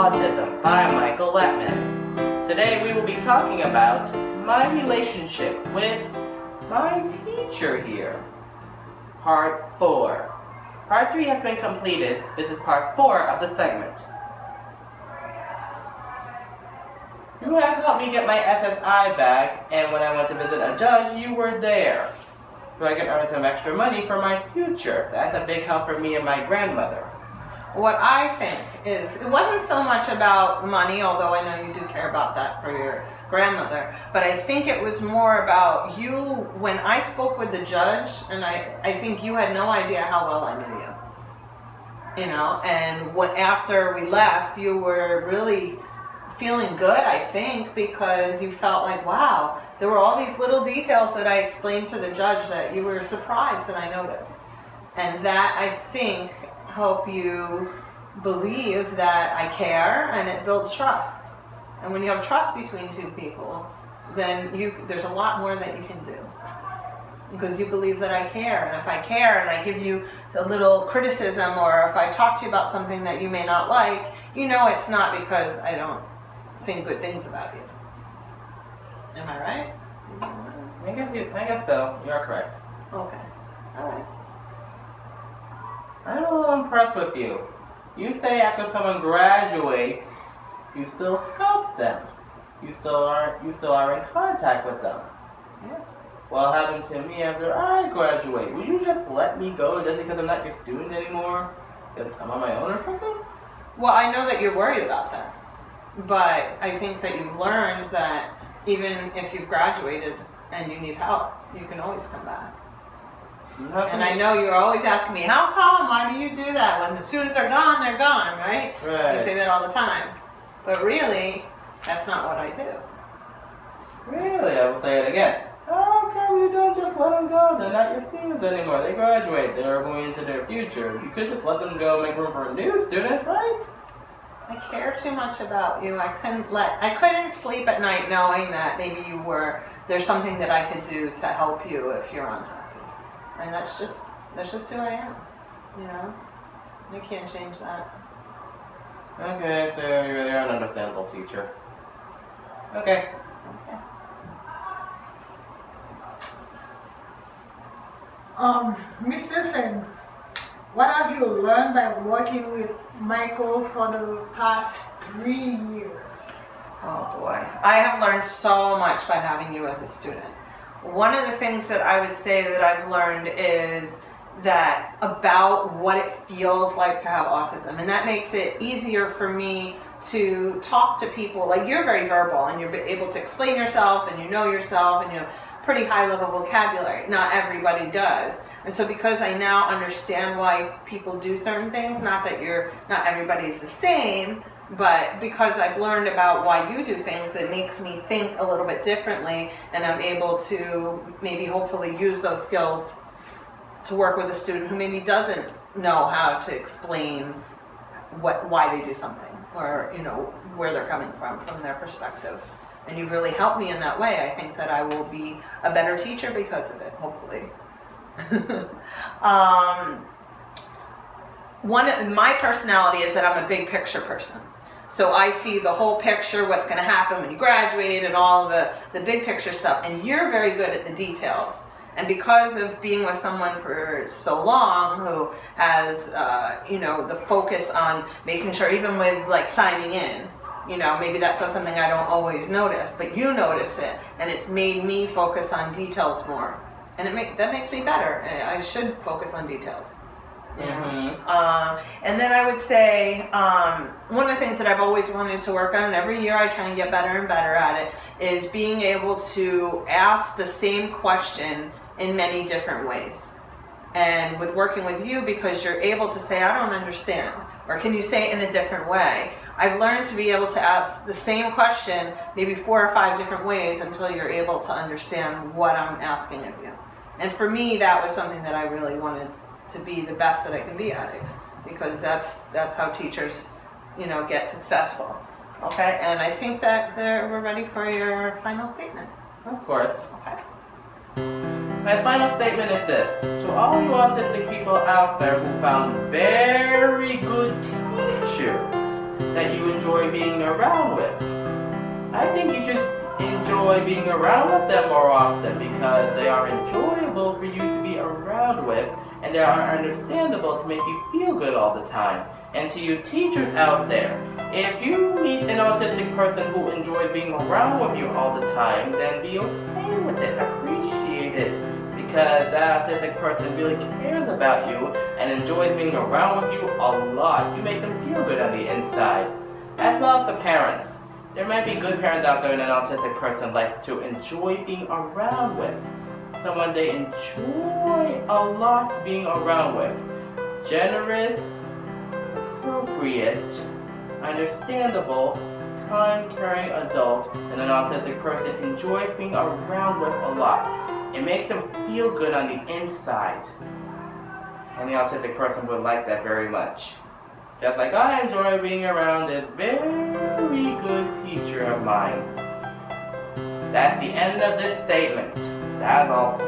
Autism by Michael Lettman. Today we will be talking about my relationship with my teacher here. Part 4. Part 3 has been completed. This is part 4 of the segment. You have helped me get my SSI back, and when I went to visit a judge, you were there. So I can earn some extra money for my future. That's a big help for me and my grandmother. What I think is, it wasn't so much about money, although I know you do care about that for your grandmother, but I think it was more about you, when I spoke with the judge, and I think you had no idea how well I knew you. You know, and after we left, you were really feeling good, I think, because you felt like, wow, there were all these little details that I explained to the judge that you were surprised that I noticed. And that, I think, help you believe that I care, and it builds trust. And when you have trust between two people, then there's a lot more that you can do, because you believe that I care. And if I care and I give you a little criticism, or if I talk to you about something that you may not like, you know it's not because I don't think good things about you. Am I right? I guess so. You're correct. Okay. All right. I'm a little impressed with you. You say after someone graduates, you still help them. You still are in contact with them. Yes. What happened to me after I graduate? Would you just let me go just because I'm not your student anymore? Because I'm on my own or something? Well, I know that you're worried about that. But I think that you've learned that even if you've graduated and you need help, you can always come back. And I know you're always asking me, how come? Why do you do that? When the students are gone, they're gone, right? Right. You say that all the time. But really, that's not what I do. Really? I will say it again. How come you don't just let them go? They're not your students anymore. They graduate. They're going into their future. You could just let them go, make room for new students, right? I care too much about you. I couldn't sleep at night knowing that maybe there's something that I could do to help you if you're unhappy. And that's just who I am, you know? I can't change that. Okay, so you're an understandable teacher. Okay. Mr. Finn, what have you learned by working with Michael for the past 3 years? Oh boy, I have learned so much by having you as a student. One of the things that I would say that I've learned is that about what it feels like to have autism, and that makes it easier for me to talk to people. Like, you're very verbal and you're able to explain yourself, and you know yourself, and you have pretty high level vocabulary. Not everybody does. And so because I now understand why people do certain things, not everybody's the same, but because I've learned about why you do things, it makes me think a little bit differently, and I'm able to maybe hopefully use those skills to work with a student who maybe doesn't know how to explain why they do something, or where they're coming from their perspective. And you've really helped me in that way. I think that I will be a better teacher because of it, hopefully. My personality is that I'm a big picture person. So I see the whole picture, what's going to happen when you graduate, and all the big picture stuff. And you're very good at the details. And because of being with someone for so long who has, the focus on making sure, even with like signing in, maybe that's not something I don't always notice, but you notice it, and it's made me focus on details more. And that makes me better. I should focus on details. And then I would say one of the things that I've always wanted to work on, and every year I try and get better and better at it, is being able to ask the same question in many different ways. And with working with you, because you're able to say, I don't understand, or can you say it in a different way? I've learned to be able to ask the same question maybe 4 or 5 different ways until you're able to understand what I'm asking of you. And for me, that was something that I really wanted to be the best that I can be at it, because that's how teachers, get successful. Okay, and I think that we're ready for your final statement. Of course. Okay. My final statement is this. To all you autistic people out there who found very good teachers that you enjoy being around with. I think you should enjoy being around with them more often because they are enjoyable for you to be around with, and they are understandable to make you feel good all the time. And to you teachers out there, if you meet an autistic person who enjoys being around with you all the time, then be okay with it, appreciate it, because that autistic person really cares about you and enjoys being around with you a lot. You make them feel good on the inside. As well as the parents. There might be good parents out there in an autistic person's life to enjoy being around with. Someone they enjoy a lot being around with. Generous, appropriate, understandable, kind, caring adult that an autistic person enjoys being around with a lot. It makes them feel good on the inside. And the autistic person would like that very much. Just like I enjoy being around this very good teacher of mine. That's the end of this statement. That's all.